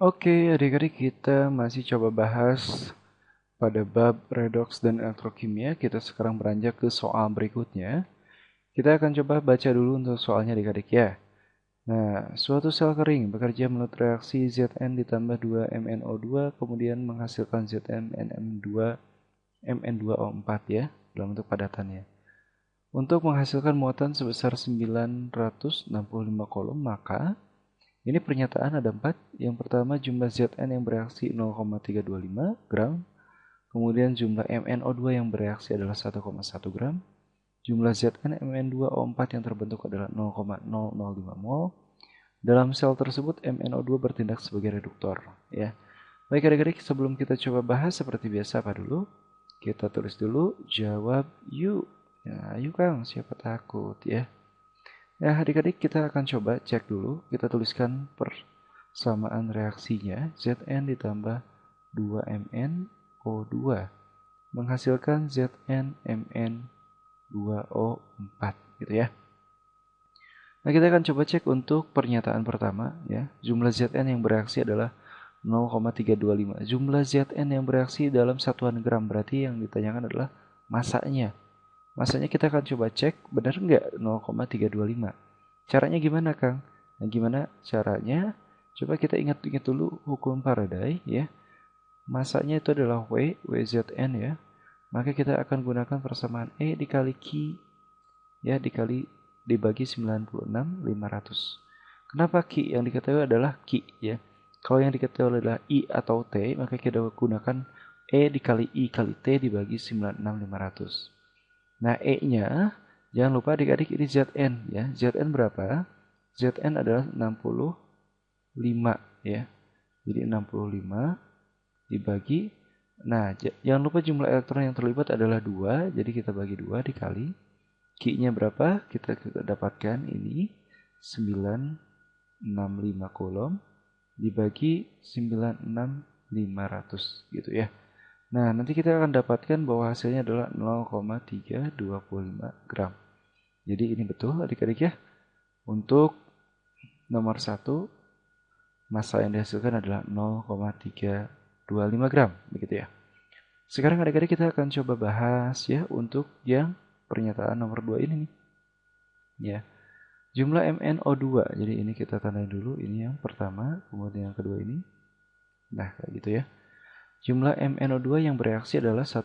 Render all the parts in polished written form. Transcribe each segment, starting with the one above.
Oke, adik-adik kita masih coba bahas pada bab redox dan elektrokimia. Kita sekarang beranjak ke soal berikutnya. Kita akan coba baca dulu untuk soalnya adik-adik ya. Nah, suatu sel kering bekerja menurut reaksi Zn ditambah 2MnO2 kemudian menghasilkan ZnMn2 Mn2O4 ya, dalam bentuk padatannya. Untuk menghasilkan muatan sebesar 965 kolom, maka ini pernyataan ada 4. Yang pertama jumlah Zn yang bereaksi 0,325 gram, kemudian jumlah MnO2 yang bereaksi adalah 1,1 gram, jumlah Zn Mn2O4 yang terbentuk adalah 0,005 mol. Dalam sel tersebut MnO2 bertindak sebagai reduktor ya. Baik adik-adik, sebelum kita coba bahas seperti biasa apa dulu? Kita tulis dulu jawab yuk. Ya, ayo Kang, siapa takut ya. Ya, adik-adik kita akan coba cek dulu. Kita tuliskan persamaan reaksinya. Zn ditambah 2MnO2 menghasilkan ZnMn2O4 gitu ya. Nah, kita akan coba cek untuk pernyataan pertama ya. Jumlah Zn yang bereaksi adalah 0,325. Jumlah Zn yang bereaksi dalam satuan gram, berarti yang ditanyakan adalah masanya. Masanya kita akan coba cek benar nggak 0,325. Caranya gimana, Kang? Nah, gimana caranya? Coba kita ingat-ingat dulu hukum Faraday ya. Masanya itu adalah WZN ya. Maka kita akan gunakan persamaan E dikali Q ya, dibagi 96/500. Kenapa Q? Yang diketahui adalah Q ya. Kalau yang diketahui adalah I atau T, maka kita gunakan E dikali I kali T dibagi 96/500. Nah, E-nya, jangan lupa adik-adik ini Zn ya. Zn berapa? Zn adalah 65 ya. Jadi 65 dibagi. Nah, jangan lupa jumlah elektron yang terlibat adalah 2. Jadi kita bagi 2 dikali. Q-nya berapa? Kita dapatkan ini 965 kolom dibagi 96/500 gitu ya. Nah, nanti kita akan dapatkan bahwa hasilnya adalah 0,325 gram. Jadi ini betul adik-adik ya. Untuk nomor 1, massa yang dihasilkan adalah 0,325 gram. Begitu ya. Sekarang adik-adik kita akan coba bahas ya untuk yang pernyataan nomor 2 ini nih. Ya. Jumlah MnO2. Jadi ini kita tandain dulu. Ini yang pertama, kemudian yang kedua ini. Nah, kayak gitu ya. Jumlah MnO2 yang bereaksi adalah 1,1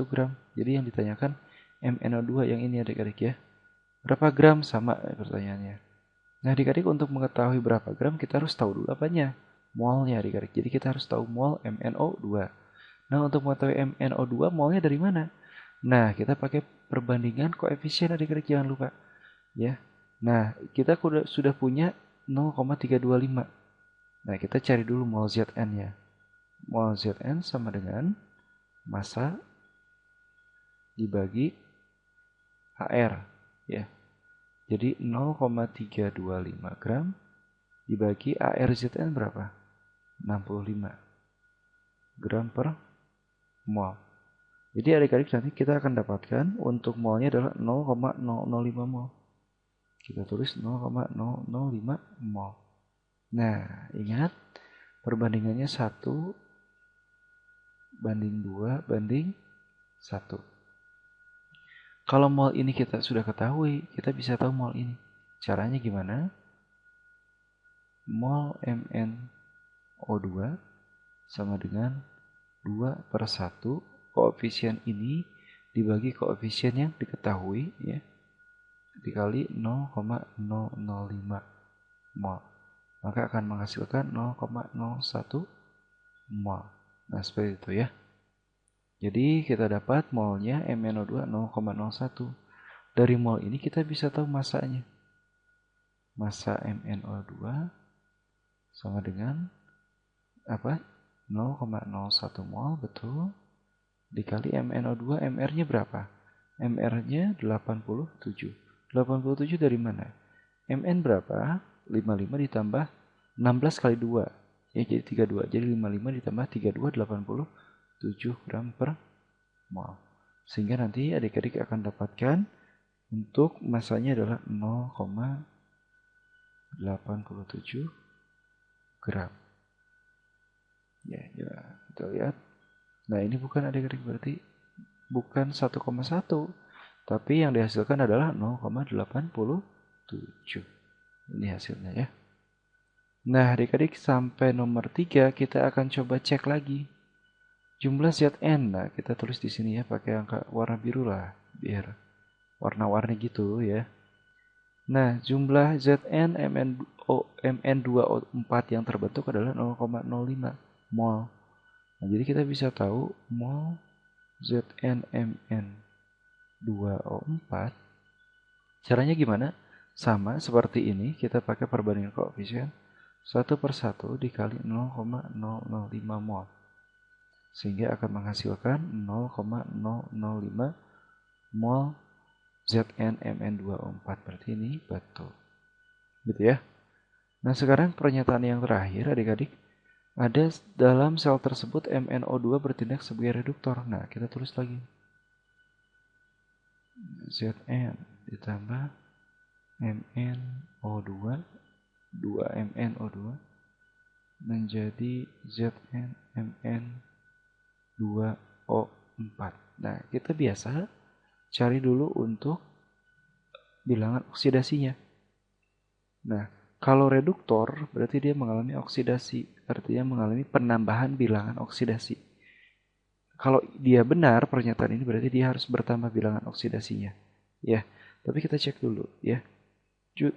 gram. Jadi yang ditanyakan MnO2 yang ini adik-adik ya. Berapa gram sama pertanyaannya. Nah adik-adik untuk mengetahui berapa gram kita harus tahu dulu apanya. Molnya adik-adik. Jadi kita harus tahu mol MnO2. Nah untuk mengetahui MnO2 molnya dari mana? Nah kita pakai perbandingan koefisien adik-adik jangan lupa. Ya. Nah kita sudah punya 0,325. Nah kita cari dulu mol Zn-nya. Mol Zn sama dengan massa dibagi HR ya. Jadi 0,325 gram dibagi ARZN berapa? 65 gram per mol. Jadi adik-adik nanti kita akan dapatkan untuk molnya adalah 0,005 mol. Kita tulis 0,005 mol. Nah, ingat perbandingannya 1 banding 2 banding 1. Kalau mol ini kita sudah ketahui, kita bisa tahu mol ini. Caranya gimana? Mol MnO2 sama dengan 2/1 koefisien ini dibagi koefisien yang diketahui ya, dikali 0,005 mol. Maka akan menghasilkan 0,01 mol. Nah, seperti itu ya. Jadi kita dapat molnya MnO2 0,01. Dari mol ini kita bisa tahu masanya. Massa MnO2 sama dengan apa? 0,01 mol, betul. Dikali MnO2, MR-nya berapa? MR-nya 87. 87 dari mana? Mn berapa? 55 ditambah 16 kali 2. Ya, jadi 32. Jadi 55 ditambah 32, 87 gram per mol. Sehingga nanti adik-adik akan dapatkan untuk masanya adalah 0,87 gram. Ya, kita lihat. Nah, ini bukan adik-adik, berarti bukan 1,1, tapi yang dihasilkan adalah 0,87. Ini hasilnya ya. Nah, adik-adik sampai nomor 3 kita akan coba cek lagi. Jumlah Zn, nah kita tulis di sini ya pakai angka warna biru lah, biar warna-warni gitu ya. Nah, jumlah Zn Mn2O4 yang terbentuk adalah 0,05 mol. Nah, jadi kita bisa tahu mol ZnMn2O4 caranya gimana? Sama seperti ini, kita pakai perbandingan koefisien 1/1 dikali 0,005 mol. Sehingga akan menghasilkan 0,005 mol ZnMn2O4. Berarti ini betul. Gitu ya. Nah, sekarang pernyataan yang terakhir adik-adik. Ada dalam sel tersebut MnO2 bertindak sebagai reduktor. Nah, kita tulis lagi. Zn ditambah MnO2, 2MnO2 menjadi ZnMn2O4. Nah, kita biasa cari dulu untuk bilangan oksidasinya. Nah, kalau reduktor berarti dia mengalami oksidasi, artinya mengalami penambahan bilangan oksidasi. Kalau dia benar pernyataan ini berarti dia harus bertambah bilangan oksidasinya. Ya, tapi kita cek dulu ya.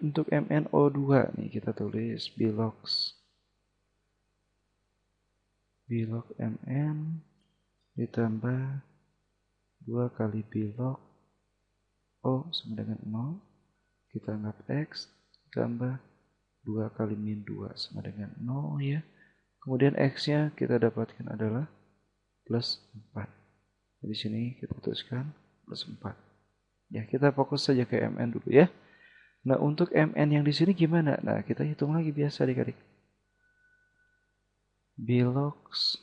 Untuk MnO2 nih kita tulis bilox Mn ditambah 2 kali bilog O sama dengan 0. Kita anggap X tambah 2 kali min 2 sama dengan 0 ya. Kemudian X-nya kita dapatkan adalah plus 4. Di sini kita tuliskan plus 4. Ya, kita fokus saja ke Mn dulu ya. Nah, untuk Mn yang di sini gimana? Nah, kita hitung lagi biasa adik-adik. Bilox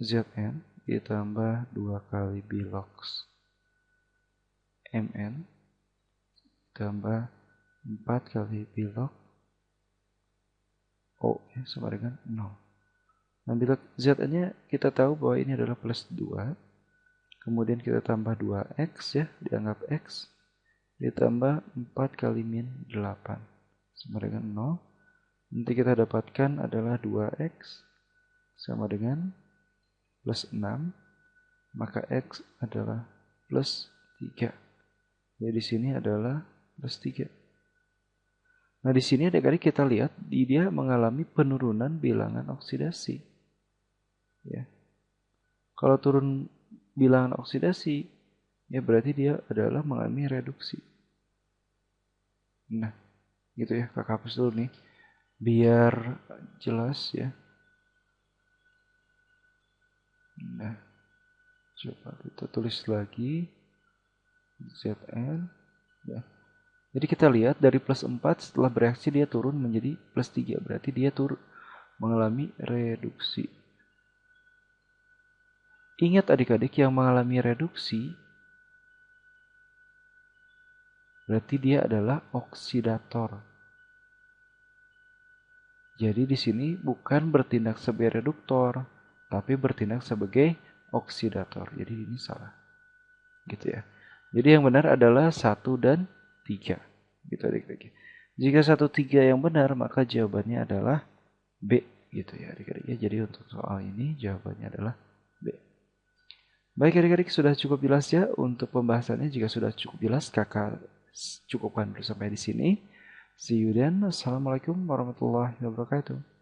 Zn ditambah 2 kali bilox Mn tambah 4 kali bilog O ya, sama dengan 0. Nah, bilog Zn-nya kita tahu bahwa ini adalah plus 2. Kemudian kita tambah 2X ya, dianggap X. Ditambah 4 kali min 8 sama dengan 0. Nanti kita dapatkan adalah 2X sama dengan plus 6. Maka X adalah plus 3. Jadi di sini adalah plus 3. Nah, di sini adik-adik kita lihat dia mengalami penurunan bilangan oksidasi. Ya. Kalau turun bilangan oksidasi, ya berarti dia adalah mengalami reduksi. Nah, gitu ya, kakak hapus dulu nih, biar jelas ya. Nah, coba kita tulis lagi Zn. Ya. Jadi kita lihat dari plus 4 setelah bereaksi dia turun menjadi plus 3. Berarti dia mengalami reduksi. Ingat adik-adik, yang mengalami reduksi berarti dia adalah oksidator. Jadi di sini bukan bertindak sebagai reduktor, tapi bertindak sebagai oksidator. Jadi ini salah. Gitu ya. Jadi yang benar adalah 1 dan 3. Gitu adik-adik. Jika 1, 3 yang benar, maka jawabannya adalah B. Gitu ya adik-adik. Jadi untuk soal ini jawabannya adalah B. Baik adik-adik, sudah cukup jelas ya untuk pembahasannya. Jika sudah cukup jelas, kakak cukupkan dulu sampai di sini. See you then. Assalamualaikum warahmatullahi wabarakatuh.